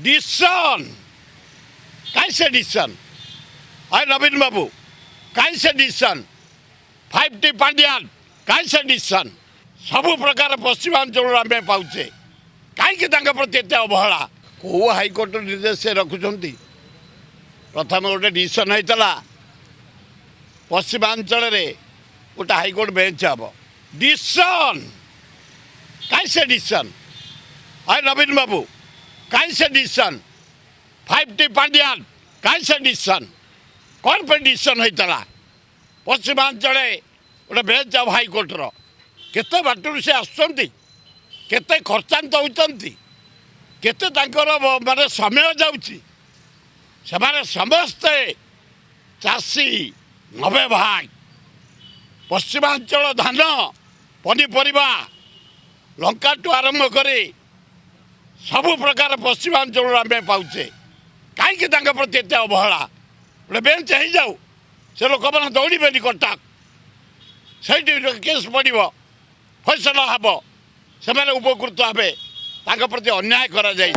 Decision कहीं से decision है नवीन बाबू कहीं से डिसीजन 5T पांड्यान कहीं से डिसीजन सबु प्रकार पश्चिमांचल आम पाचे कहीं प्रति एत अवहेला कौ हाइकोर्ट निर्देश से रखुंट प्रथम गोटे डिसीजन होता पश्चिमांचल गोटे हाइकोर्ट बेंच हम डिसीजन कहीं से डिसीजन है नवीन बाबू कहीं से डिसीजन 5T पांड्यान कहीं से डिसीजन कौन पर डिसीजन होता पश्चिमांचल गोटे बेंच ऑफ हाइकोर्टर केते बाटू से आसते खर्चांत होती माने समय जाऊँगी समस्ते चाषी 90 भाग पश्चिमांचल धान पनीपरिया लंका टू आरंभ कर सबु प्रकार पश्चिमांचल आम पाचे कहीं प्रति एत अवहेला गोटे बेंच हो जाऊ से लोक मैंने दौड़े कटक से केस पड़ो फैसला हम से उपकृत हे प्रति अन्याय करा जाए।